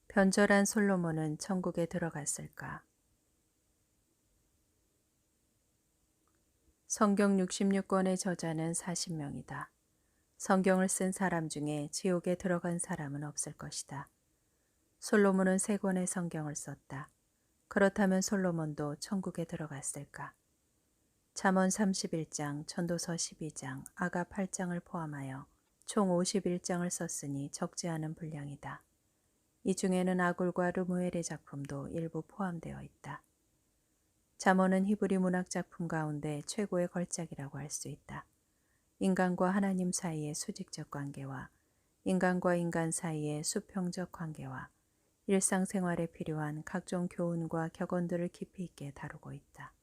변절한 솔로몬은 천국에 들어갔을까? 성경 66권의 저자는 40명이다. 성경을 쓴 사람 중에 지옥에 들어간 사람은 없을 것이다. 솔로몬은 3권의 성경을 썼다. 그렇다면 솔로몬도 천국에 들어갔을까? 잠언 31장, 전도서 12장, 아가 8장을 포함하여 총 51장을 썼으니 적지 않은 분량이다. 이 중에는 아굴과 르무엘의 작품도 일부 포함되어 있다. 잠언은 히브리 문학 작품 가운데 최고의 걸작이라고 할 수 있다. 인간과 하나님 사이의 수직적 관계와 인간과 인간 사이의 수평적 관계와 일상생활에 필요한 각종 교훈과 격언들을 깊이 있게 다루고 있다.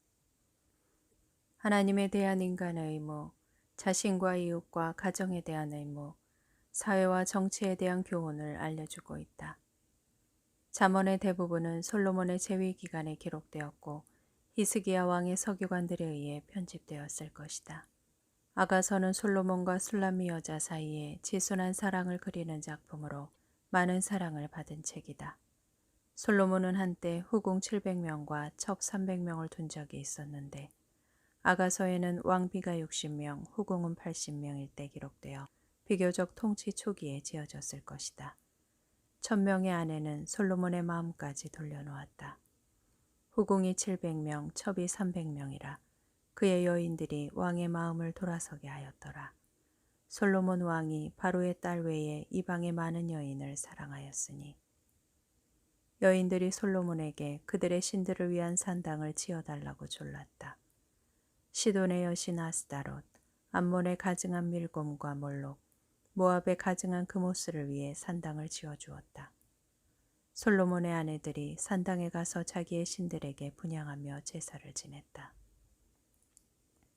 하나님에 대한 인간의 의무, 자신과 이웃과 가정에 대한 의무, 사회와 정치에 대한 교훈을 알려주고 있다. 잠언의 대부분은 솔로몬의 재위 기간에 기록되었고 히스기야 왕의 서기관들에 의해 편집되었을 것이다. 아가서는 솔로몬과 술람미 여자 사이에 지순한 사랑을 그리는 작품으로 많은 사랑을 받은 책이다. 솔로몬은 한때 후궁 700명과 첩 300명을 둔 적이 있었는데 아가서에는 왕비가 60명, 후궁은 80명일 때 기록되어 비교적 통치 초기에 지어졌을 것이다. 1000명의 아내는 솔로몬의 마음까지 돌려놓았다. 후궁이 700명, 첩이 300명이라 그의 여인들이 왕의 마음을 돌아서게 하였더라. 솔로몬 왕이 바로의 딸 외에 이방의 많은 여인을 사랑하였으니 여인들이 솔로몬에게 그들의 신들을 위한 산당을 지어달라고 졸랐다. 시돈의 여신 아스다롯, 암몬의 가증한 밀곰과 몰록, 모압의 가증한 그모스를 위해 산당을 지어주었다. 솔로몬의 아내들이 산당에 가서 자기의 신들에게 분향하며 제사를 지냈다.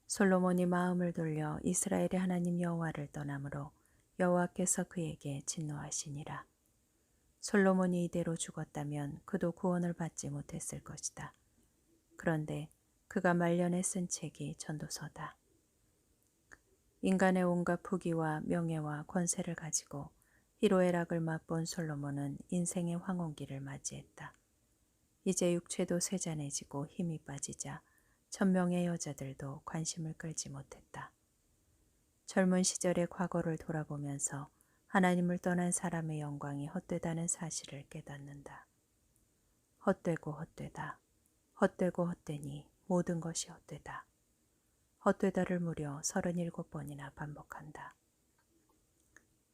솔로몬이 마음을 돌려 이스라엘의 하나님 여호와를 떠나므로 여호와께서 그에게 진노하시니라. 솔로몬이 이대로 죽었다면 그도 구원을 받지 못했을 것이다. 그런데 그가 말년에 쓴 책이 전도서다. 인간의 온갖 부귀와 명예와 권세를 가지고 희로애락을 맛본 솔로몬은 인생의 황혼기를 맞이했다. 이제 육체도 쇠잔해지고 힘이 빠지자 1000명의 여자들도 관심을 끌지 못했다. 젊은 시절의 과거를 돌아보면서 하나님을 떠난 사람의 영광이 헛되다는 사실을 깨닫는다. 헛되고 헛되다. 헛되고 헛되니 모든 것이 헛되다. 헛되다를 무려 37번이나 반복한다.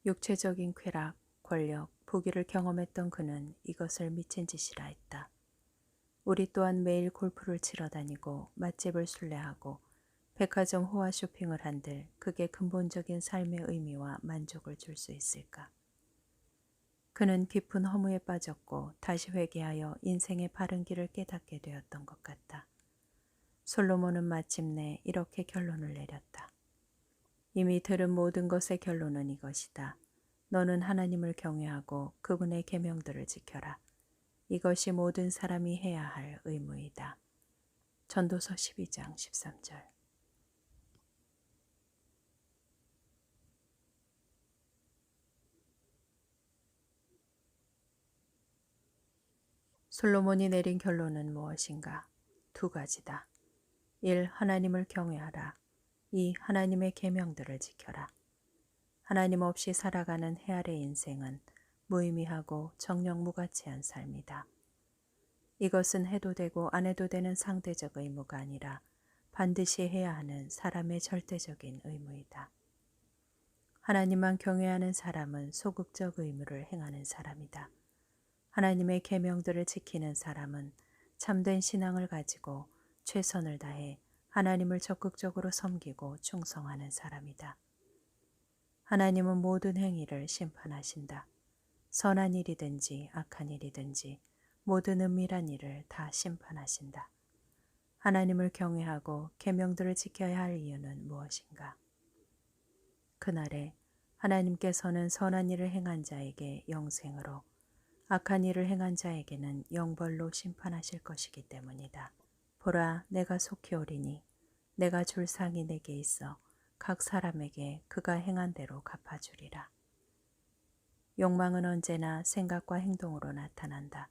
육체적인 쾌락, 권력, 부귀를 경험했던 그는 이것을 미친 짓이라 했다. 우리 또한 매일 골프를 치러 다니고 맛집을 순례하고 백화점 호화 쇼핑을 한들 그게 근본적인 삶의 의미와 만족을 줄 수 있을까? 그는 깊은 허무에 빠졌고 다시 회개하여 인생의 바른 길을 깨닫게 되었던 것 같다. 솔로몬은 마침내 이렇게 결론을 내렸다. 이미 들은 모든 것의 결론은 이것이다. 너는 하나님을 경외하고 그분의 계명들을 지켜라. 이것이 모든 사람이 해야 할 의무이다. 전도서 12장 13절. 솔로몬이 내린 결론은 무엇인가? 2가지다. 1. 하나님을 경외하라. 2. 하나님의 계명들을 지켜라. 하나님 없이 살아가는 헤아의 인생은 무의미하고 정령무가치한 삶이다. 이것은 해도 되고 안 해도 되는 상대적 의무가 아니라 반드시 해야 하는 사람의 절대적인 의무이다. 하나님만 경외하는 사람은 소극적 의무를 행하는 사람이다. 하나님의 계명들을 지키는 사람은 참된 신앙을 가지고 최선을 다해 하나님을 적극적으로 섬기고 충성하는 사람이다. 하나님은 모든 행위를 심판하신다. 선한 일이든지 악한 일이든지 모든 은밀한 일을 다 심판하신다. 하나님을 경외하고 계명들을 지켜야 할 이유는 무엇인가? 그날에 하나님께서는 선한 일을 행한 자에게 영생으로 악한 일을 행한 자에게는 영벌로 심판하실 것이기 때문이다. 보라, 내가 속히 오리니 내가 줄 상이 내게 있어 각 사람에게 그가 행한 대로 갚아주리라. 욕망은 언제나 생각과 행동으로 나타난다.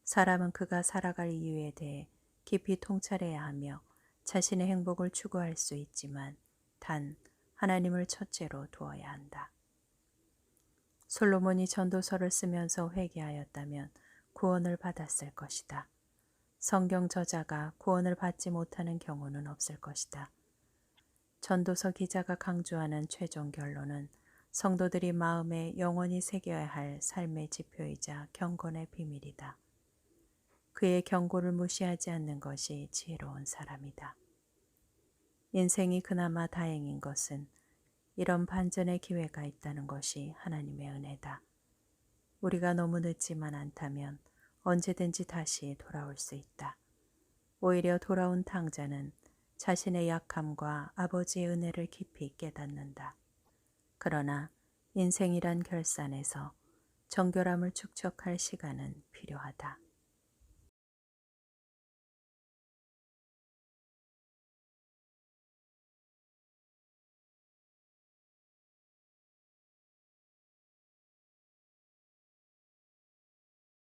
사람은 그가 살아갈 이유에 대해 깊이 통찰해야 하며 자신의 행복을 추구할 수 있지만 단 하나님을 첫째로 두어야 한다. 솔로몬이 전도서를 쓰면서 회개하였다면 구원을 받았을 것이다. 성경 저자가 구원을 받지 못하는 경우는 없을 것이다. 전도서 기자가 강조하는 최종 결론은 성도들이 마음에 영원히 새겨야 할 삶의 지표이자 경건의 비밀이다. 그의 경고를 무시하지 않는 것이 지혜로운 사람이다. 인생이 그나마 다행인 것은 이런 반전의 기회가 있다는 것이 하나님의 은혜다. 우리가 너무 늦지만 않다면 언제든지 다시 돌아올 수 있다. 오히려 돌아온 탕자는 자신의 약함과 아버지의 은혜를 깊이 깨닫는다. 그러나 인생이란 결산에서 정결함을 축적할 시간은 필요하다.